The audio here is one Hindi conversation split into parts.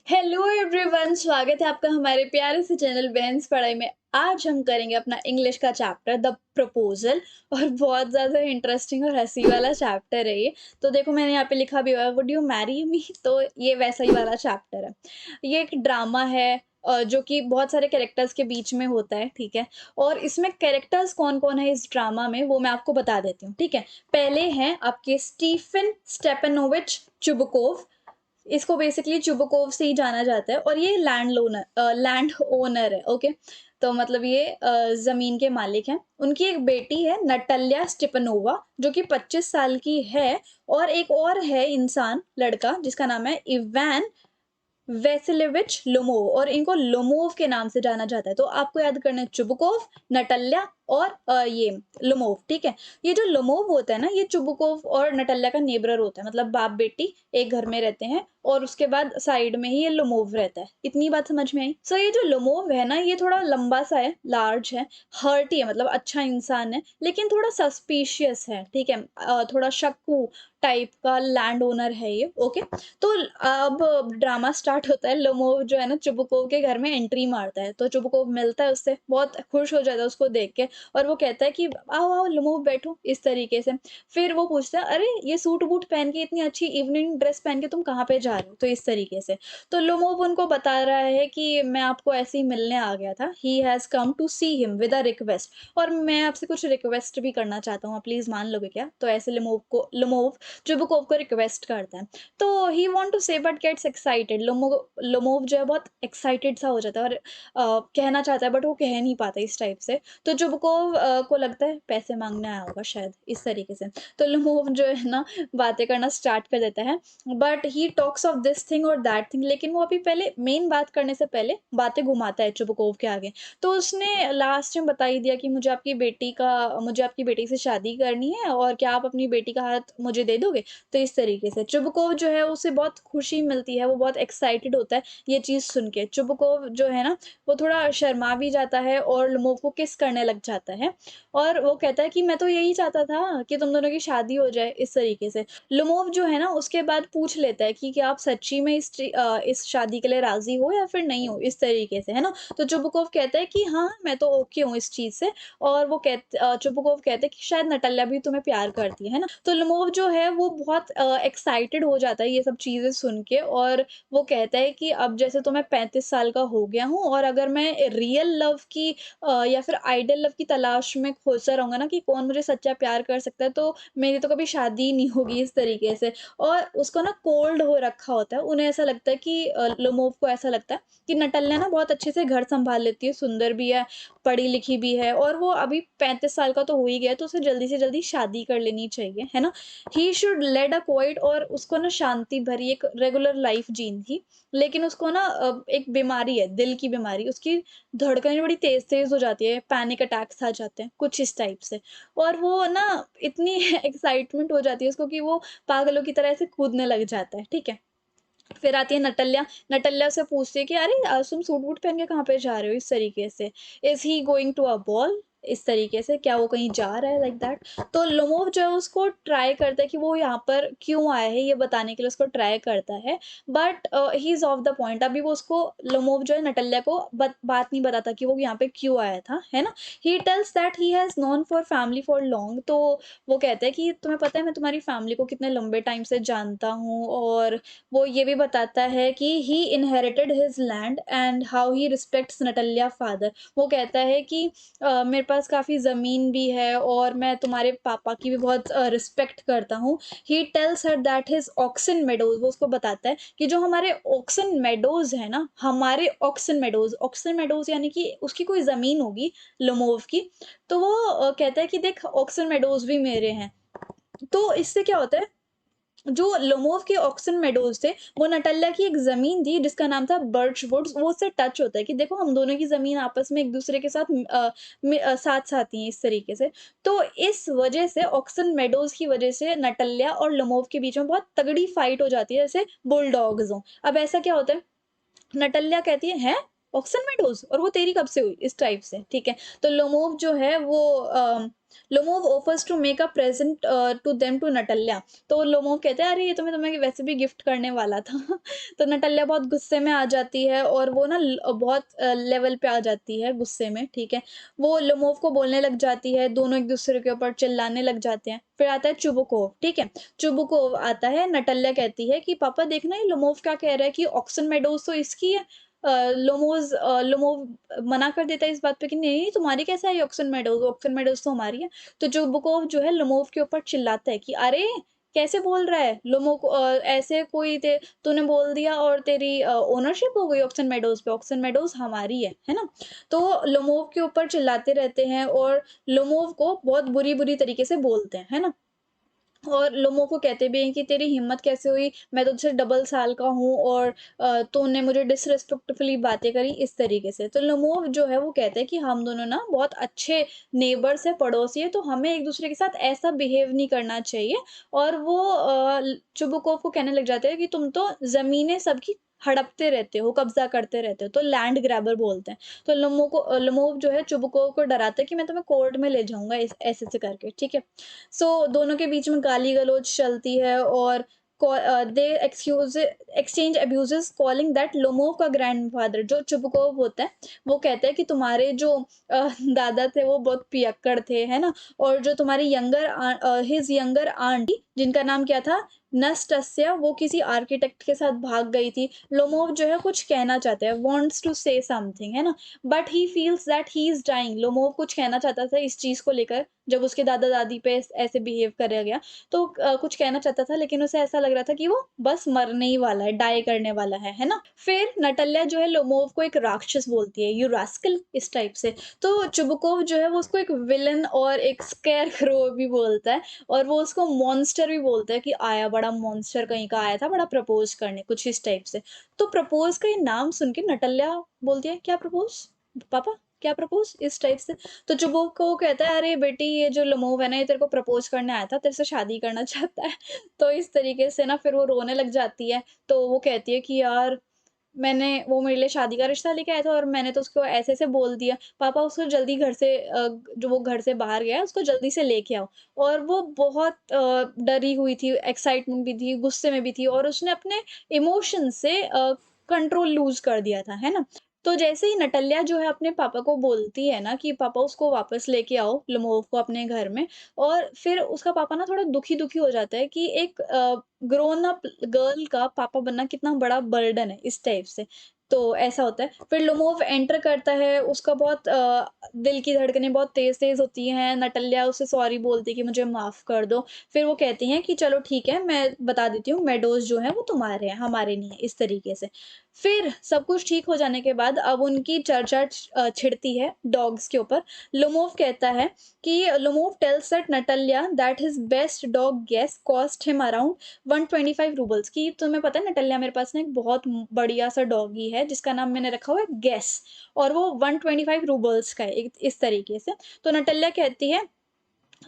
हेलो एवरीवन, स्वागत है आपका हमारे प्यारे से चैनल बेंस पढ़ाई में। आज हम करेंगे अपना इंग्लिश का चैप्टर द प्रपोजल। और बहुत ज़्यादा इंटरेस्टिंग और हंसी वाला चैप्टर है ये। तो देखो, मैंने यहाँ पे लिखा भी हुआ है, वुड यू मैरी मी। तो ये वैसा ही वाला चैप्टर है। ये एक ड्रामा है जो कि बहुत सारे कैरेक्टर्स के बीच में होता है, ठीक है। और इसमें कैरेक्टर्स कौन कौन है इस ड्रामा में, वो मैं आपको बता देती हूँ, ठीक है। पहले हैं आपके स्टीफन स्टेपनोविच चुबकोव। इसको बेसिकली चुबकोव से ही जाना जाता है और ये लैंड ओनर है, ओके। तो मतलब ये ज़मीन के मालिक हैं। उनकी एक बेटी है नटाल्या स्टेपनोवा, जो कि 25 साल की है। और एक और है इंसान, लड़का, जिसका नाम है इवान वेसिलेविच लोमोव, और इनको लोमोव के नाम से जाना जाता है। तो आपको याद करना है चुबकोव, नटाल्या और ये लोमोव, ठीक है। ये जो लोमोव होता है ना, ये चुबकोव और नटाल्या का नेबरर होता है, मतलब बाप बेटी एक घर में रहते हैं और उसके बाद साइड में ही ये लोमोव रहता है। इतनी बात समझ में आई। सो ये जो लोमोव है ना, ये थोड़ा लंबा सा है, लार्ज है, हर्टी है, मतलब अच्छा इंसान है, लेकिन थोड़ा सस्पिशियस है, ठीक है। थोड़ा शक्कू टाइप का लैंड ओनर है ये, ओके। तो अब ड्रामा स्टार्ट होता है। लोमोव जो है ना, चुबकोव के घर में एंट्री मारता है। तो चुबकोव मिलता है उससे, बहुत खुश हो जाता है उसको देख के। और वो कहता है कि आओ आओ लोमोव, बैठो, इस तरीके से। फिर वो पूछता है, अरे ये सूट बूट पहन के, इतनी अच्छी इवनिंग ड्रेस पहन के तुम कहाँ पे जा रहे हो, तो इस तरीके से। तो लोमोव उनको बता रहा है कि मैं आपको ऐसे ही मिलने आ गया था, he has come to see him with a request, और मैं आपसे कुछ रिक्वेस्ट भी करना चाहता हूँ, आप प्लीज मान लोगे क्या। तो ऐसे लोमोव चुबकोव को रिक्वेस्ट करता है। तो ही वांट टू से बट गेट्स एक्साइटेड। लोमोव जो है बहुत एक्साइटेड सा हो जाता है और कहना चाहता है, बट वो कह नहीं पाता इस टाइप से। तो चुबकोव को लगता है पैसे मांगने आया होगा शायद, इस तरीके से। तो लोमोव जो है ना, बातें करना स्टार्ट कर देता है। But he talks of this thing और दैट थिंग, लेकिन वो अभी पहले मेन बात करने से पहले बातें घुमाता है चुबकोव के आगे। तो उसने लास्ट में बता ही दिया कि मुझे आपकी बेटी से शादी करनी है, और क्या आप अपनी बेटी का हाथ मुझे दे दोगे। तो इस तरीके से चुबकोव जो है, उसे बहुत खुशी मिलती है, वो बहुत एक्साइटेड होता है ये चीज़ सुन के। चुबकोव जो है ना, वो थोड़ा शर्मा भी जाता है और लोमोव को किस करने लग जाता है। और वो कहता है कि मैं तो यही चाहता था कि तुम दोनों की शादी हो जाए, इस तरीके से। लोमोव जो है ना, उसके बाद पूछ लेता है कि क्या आप सच्ची में इस शादी के लिए राजी हो या फिर नहीं हो, इस तरीके से, है ना। तो चुबकोव कहता है कि हाँ, मैं तो ओके हूँ इस चीज़ से। और चुबकोव कहते हैं कि शायद नटाल्या भी तुम्हें प्यार करती है ना। तो लोमोव जो है वो बहुत एक्साइटेड हो जाता है ये सब चीज़ें सुन के। और वो कहता है कि अब जैसे तो मैं 35 साल का हो गया हूँ, और अगर मैं रियल लव की या फिर आइडियल लव की तलाश में खोजता रहूँगा ना कि कौन मुझे सच्चा प्यार कर सकता है, तो मेरी तो कभी शादी ही नहीं होगी, इस तरीके से। और उसको ना कोल्ड हो रखा होता है। उन्हें ऐसा लगता है कि लोमोव को ऐसा लगता है कि नटाल्या ना बहुत अच्छे से घर सँभाल लेती है, सुंदर भी है, पढ़ी-लिखी भी है, और वो अभी 35 साल का तो हो ही गया है, तो उसे जल्दी से जल्दी शादी कर लेनी चाहिए, है ना। He should led a quiet, और उसको ना शांति भरी एक रेगुलर लाइफ जीनी थी। लेकिन उसको ना एक बीमारी है, दिल की बीमारी, उसकी धड़कनें बड़ी तेज़-तेज़ हो जाती है, पैनिक अटैक्स आ जाते हैं, कुछ इस टाइप से। और वो ना इतनी एक्साइटमेंट हो जाती है उसको कि वो पागलों की तरह ऐसे कूदने लग जाता है, ठीक है। फिर आती है नटल्या। नटल्या से पूछती है कि अरे तुम सूट वूट पहन के कहाँ पे जा रहे हो, इस तरीके से। Is he going to a ball, इस तरीके से, क्या वो कहीं जा रहा है, लाइक दैट। तो लोमोव जो है उसको ट्राई करता है कि वो यहाँ पर क्यों आया है, ये बताने के लिए उसको ट्राई करता है। But he is of the point. अभी वो उसको लोमोव जो है नटल्या को बात नहीं बताता कि वो यहाँ पे क्यों आया था, है ना। He tells that he has known for family for long. तो वो कहता है कि तुम्हें पता है मैं तुम्हारी फैमिली को कितने लंबे टाइम से जानता हूँ। और वो ये भी बताता है कि he inherited his land and how he respects Natalya father. वो कहता है कि मेरे पास काफ़ी ज़मीन भी है और मैं तुम्हारे पापा की भी बहुत रिस्पेक्ट करता हूँ। He tells her that his oxen meadows, वो उसको बताता है कि जो हमारे ऑक्सन मेडोज है ना, हमारे ऑक्सन मेडोज यानी कि उसकी कोई ज़मीन होगी लोमोव की। तो वो कहता है कि देख, ऑक्सन मेडोज भी मेरे हैं। तो इससे क्या होता है, जो लोमोव के ऑक्सन मेडोज़ थे, वो नटाल्या की एक ज़मीन थी जिसका नाम था बर्च वुड्स, वो उससे टच होता है कि देखो हम दोनों की ज़मीन आपस में एक-दूसरे के साथ साथ-साथ ही हैं, इस तरीके से। तो इस वजह से, ऑक्सन मेडोज़ की वजह से, नटाल्या और लोमोव के बीच में बहुत तगड़ी फाइट हो जाती है, जैसे बुलडॉग्स हों। अब ऐसा क्या होता है, नटाल्या कहती है, "हैं? ऑक्सन मेडोज़ और वो तेरी कब से हुई? इस टाइप से, ठीक है। तो लोमोव जो है वो Lomov offers to make a present to them to Natalya. तो लोमोव कहते हैं, "अरे! ये तो मैं तुम्हें वैसे भी गिफ्ट करने वाला था।" तो नटल्या बहुत गुस्से में आ जाती है और वो ना बहुत लेवल पे आ जाती है गुस्से में, ठीक है। वो लोमोव को बोलने लग जाती है, दोनों एक-दूसरे के ऊपर चिल्लाने लग जाते हैं। फिर आता है चुबुकोव, ठीक है। चुबुकोव आता है, नटल्या कहती है कि, "पापा देखना ये लोमोव क्या कह रहा है कि ऑक्सन मेडोज़ तो इसकी है।" लोमोव मना कर देता है इस बात पे कि नहीं, नहीं तुम्हारी कैसे आई ऑक्सन मेडोज़ तो हमारी है। तो जुबुकोव जो है लोमोव के ऊपर चिल्लाता है कि अरे! कैसे बोल रहा है? ऐसे कोई तूने बोल दिया और तेरी ओनरशिप हो गई ऑक्सन मेडोज़ पे, ऑक्सन मेडोज़ हमारी है ना? तो लोमोव के ऊपर चिल्लाते रहते हैं और लोमोव को बहुत बुरी-बुरी तरीके से बोलते हैं, है ना? और लोगों को कहते भी हैं कि तेरी हिम्मत कैसे हुई? मैं तो तुझसे डबल साल का हूँ और तूने मुझे डिसरिस्पेक्टफुली बातें करी इस तरीके से। तो लोमोव जो है वो कहते हैं कि हम दोनों ना बहुत अच्छे नेबर्स हैं, पड़ोसी हैं, तो हमें एक-दूसरे के साथ ऐसा बिहेव नहीं करना चाहिए। और वो चुबुकोव को कहने लग जाते हैं कि तुम तो ज़मीनें सबकी हड़पते रहते हो, कब्ज़ा करते रहते हो, तो लैंड ग्रैबर बोलते हैं। तो लोमोव जो है चुबुकोव को डराता है कि मैं तुम्हें कोर्ट में ले जाऊँगा इस ऐसे-ऐसे करके, ठीक है? दोनों के बीच में गाली-गलौज चलती है और दे exchange abuses calling that Lomov का ग्रैंडफ़ादर जो चुबुकोव होता है, वो कहता है कि तुम्हारे जो दादा थे वो बहुत पियक्कड़ थे, है ना? और जो तुम्हारी हिज़ यंगर आंट जिनका नाम क्या था? नस्टस्या, वो किसी आर्किटेक्ट के साथ भाग गई थी। लोमोव जो है कुछ कहना चाहता है, वांट्स टू से समथिंग, है ना? But he feels that he is dying. Lomov कुछ कहना चाहता था इस चीज़ को लेकर, जब उसके दादा-दादी पे ऐसे बिहेव करा गया, तो कुछ कहना चाहता था लेकिन उसे ऐसा लग रहा था कि वो बस मरने ही वाला है, डाई करने वाला है ना? फिर नटल्या जो है लोमोव को एक राक्षस बोलती है, "यू रास्कल" इस टाइप से। तो चुबुकोव जो है वो उसको एक विलेन और एक स्केरक्रो भी बोलता है और वो उसको मॉन्स्टर भी बोलता है कि आया बड़ा मॉन्स्टर कहीं का आया था, बड़ा प्रपोज़ करने, कुछ इस टाइप से। तो प्रपोज़ का ये नाम सुन के नटल्या बोलती है, "क्या प्रपोज़? पापा, क्या प्रपोज़?" इस टाइप से। तो जो को कहता है, "अरे बेटी, ये जो लमोव है ना, ये तेरे को प्रपोज़ करने आया था, तेरे से शादी करना चाहता है।" तो इस तरीके से ना फिर वो रोने लग जाती है। तो वो कहती है कि यार, वो मेरे लिए शादी का रिश्ता लेके आया था और मैंने तो उसको ऐसे-ऐसे बोल दिया। पापा उसको जल्दी जो वो घर से बाहर गया है, उसको जल्दी से लेके आओ। और वो बहुत डरी हुई थी, एक्साइटमेंट भी थी, गुस्से में भी थी और उसने अपने इमोशन से कंट्रोल लूज़ कर दिया था, है ना? तो जैसे ही नटल्या जो है अपने पापा को बोलती है ना कि पापा उसको वापस लेके आओ लमोव को अपने घर में और फिर उसका पापा ना थोड़ा दुखी-दुखी हो जाता है कि एक ग्रोन अप गर्ल का पापा बनना कितना बड़ा बर्डन है, इस टाइप से। तो ऐसा होता है। फिर लमोव एंटर करता है, उसका बहुत दिल की धड़कनें बहुत तेज़-तेज़ होती हैं, नटल्या उसे सॉरी बोलती है कि मुझे माफ़ कर दो। फिर वो कहती हैं कि चलो ठीक है, मैं बता देती हूँ, मेडोज़ जो हैं वो तुम्हारे हैं, हमारे नहीं है, इस तरीके से। फिर सब कुछ ठीक हो जाने के बाद अब उनकी चर्चा छिड़ती है डॉग्स के ऊपर। लोमोव कहता है कि Lomov tells that Natalia that his best dog guess cost him around 125 roubles कि तुम्हें पता है नटालिया मेरे पास ना एक बहुत बढ़िया सा डॉगी है जिसका नाम मैंने रखा हुआ है गेस और वो 125 रूबल्स का है इस तरीके से। तो नटालिया कहती है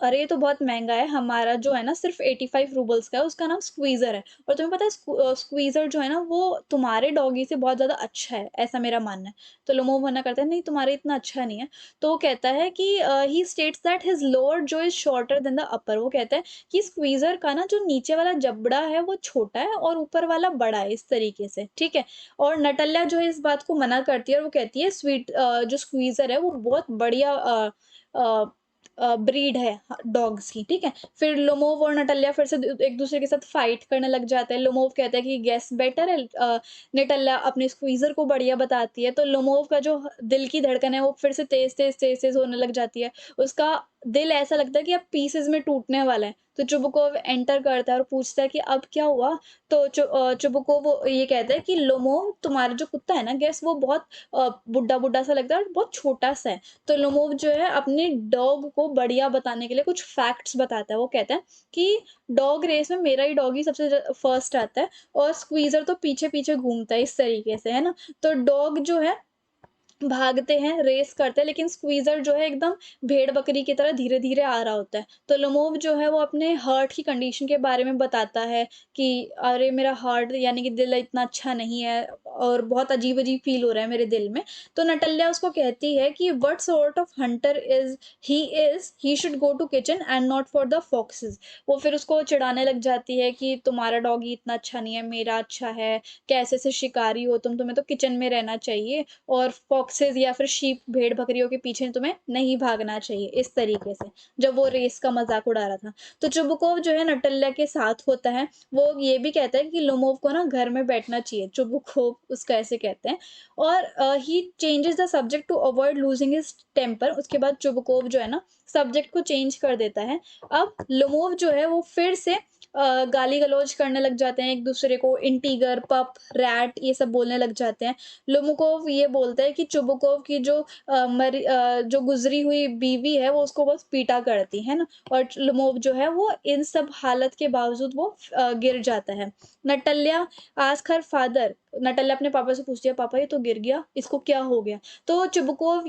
अरे! ये तो बहुत महँगा है, हमारा जो है ना सिर्फ़ 85 रूबल्स का है, उसका नाम स्क्वीज़र है और तुम्हें पता है स्क्वीज़र जो है ना वो तुम्हारे डॉगी से बहुत ज़्यादा अच्छा है, ऐसा मेरा मानना है। तो लोमो मना करता है, नहीं तुम्हारे इतना अच्छा नहीं है। तो वो कहता है कि he states that his lower jaw is shorter than the upper वो कहता है कि स्क्वीज़र का ना जो नीचे वाला जबड़ा है वो छोटा है और ऊपर वाला बड़ा है, इस तरीके से, ठीक है? और नटल्या जो है इस बात को मना करती है और वो कहती है जो स्क्वीज़र है वो बहुत बढ़िया अ ब्रीड है डॉग्स की, ठीक है? फिर लोमोव और नटल्या फिर से एक-दूसरे के साथ फाइट करने लग जाते हैं। लोमोव कहता है कि गेस बेटर है नटल्या अपने स्क्वीज़र को बढ़िया बताती है, तो लोमोव का जो दिल की धड़कन है वो फिर से तेज़-तेज़ होने लग जाती है। उसका दिल ऐसा लगता है कि अब पीसेज़ में टूटने वाला है। तो चुबुकोव एंटर करता है और पूछता है कि अब क्या हुआ? तो चुबुकोव ये कहता है कि लोमोव तुम्हारा जो कुत्ता है ना गेस वो बहुत बुड्ढा-बुड्ढा सा लगता है और बहुत छोटा-सा है। तो लोमोव जो है अपने डॉग को बढ़िया बताने के लिए कुछ फैक्ट्स बताता है। वो कहता है कि डॉग रेस में मेरा ही डॉग ही सबसे फर्स्ट आता है और स्क्वीज़र तो पीछे-पीछे घूमता है इस तरीके से, है ना? तो डॉग जो है भागते हैं, रेस करते हैं, लेकिन स्क्वीज़र जो है एकदम भेड़-बकरी की तरह धीरे-धीरे आ रहा होता है। तो लमोव जो है वो अपने हार्ट की कंडीशन के बारे में बताता है कि अरे! मेरा हार्ट यानी कि दिल इतना अच्छा नहीं है और बहुत अजीब-अजीब फ़ील हो रहा है मेरे दिल में। तो नटाल्या उसको कहती है कि what sort of hunter he should go to kitchen and not for the foxes. वो फिर उसको चिढ़ाने लग जाती है कि तुम्हारा डॉगी इतना अच्छा नहीं है, मेरा अच्छा है, कैसे से शिकारी हो तुम, तुम्हें तो किचन में रहना चाहिए और फॉक्सेस या फिर शीप भेड़-बकरियों के पीछे तुम्हें नहीं भागना चाहिए, इस तरीके से, जब वो रेस का मज़ाक उड़ा रहा था। तो चुबुकोव जो है नटल्ला के साथ होता है, वो ये भी कहता है कि लोमोव को ना घर में बैठना चाहिए, चुबुकोव उसको ऐसे कहते हैं और he changes the subject to avoid losing his temper. उसके बाद चुबुकोव जो है ना, सब्जेक्ट को चेंज कर देता है। अब लोमोव जो है वो फिर से गाली-गलौज करने लग जाते हैं एक-दूसरे को, इंटीगर, पप, रैट ये सब बोलने लग जाते हैं। लोमुकोव ये बोलता है कि चुबुकोव की जो गुज़री हुई बीवी है वो उसको बस पीटा करती, है ना? और लुमोव जो है वो इन सब हालत के बावजूद वो गिर जाता है। नटल्या आस्क हर फादर। नटल्या अपने पापा से पूछती है, "पापा ये तो गिर गया, इसको क्या हो गया?" तो चुबुकोव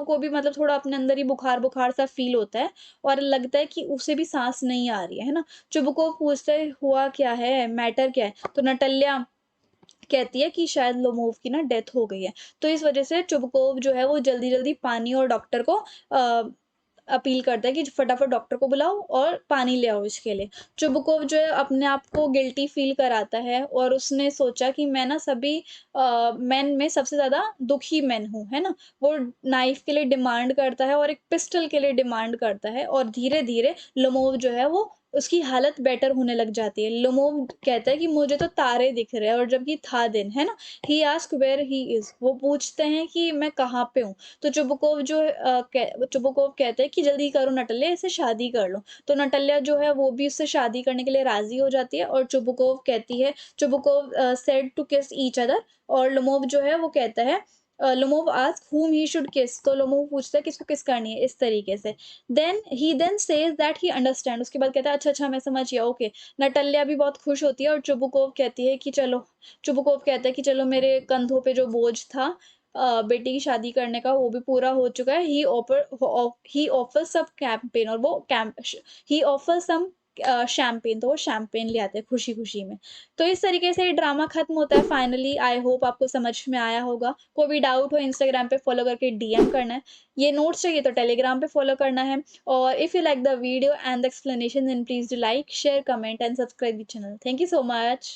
को भी मतलब थोड़ा अपने अंदर ही बुखार-बुखार सा फ़ील होता है और लगता है कि उसे भी साँस नहीं आ रही है ना? चुबुकोव पूछता है, "हुआ क्या है? मैटर क्या है?" तो नटल्या कहती है कि शायद लोमोव की ना डेथ हो गई है। तो इस वज़ह से चुबकोव जो है वो जल्दी-जल्दी पानी और डॉक्टर को अपील करता है कि फटाफट डॉक्टर को बुलाओ और पानी ले आओ इसके लिए। चुबकोव जो है अपने आप को गिल्टी फ़ील कराता है और उसने सोचा कि मैं ना सभी मेन में सबसे ज़्यादा दुखी मेन हूँ, है ना? वो नाइफ़ के लिए डिमांड करता है और एक पिस्टल के लिए डिमांड करता है और धीरे-धीरे लोमोव जो है वो उसकी हालत बेटर होने लग जाती है। लोमोव कहता है कि मुझे तो तारे दिख रहे हैं और जबकि था दिन, है ना? He asked where he is. वो पूछते हैं कि मैं कहाँ पे हूँ? तो चुबुकोव कहता है कि जल्दी करो नटल्ले इससे शादी कर लो। तो नटल्या जो है वो भी उससे शादी करने के लिए राज़ी हो जाती है और Chubukov said to kiss each other और लोमोव जो है वो कहता है Lomov asked whom he should kiss. तो लोमोव पूछता है किसको किस करनी है, इस तरीके से। Then says that he understand. उसके बाद कहता है अच्छा अच्छा मैं समझ गया, ओके। नटल्या भी बहुत खुश होती है और चुबुकोव कहता है कि चलो मेरे कंधों पे जो बोझ था बेटी की शादी करने का वो भी पूरा हो चुका है। ही ऑफर सब कैंपेन और वो कैंप ही ऑफर सम शैंपेन। तो वो शैंपेन ले आते हैं खुशी खुशी में। तो इस तरीके से ये ड्रामा खत्म होता है फाइनली। आई होप आपको समझ में आया होगा। कोई भी डाउट हो इंस्टाग्राम पे फॉलो करके डीएम करना है। ये नोट्स चाहिए तो टेलीग्राम पे फॉलो करना है। Or if you like the video and the explanation, then please do like, share, comment, and subscribe the channel. Thank you so much.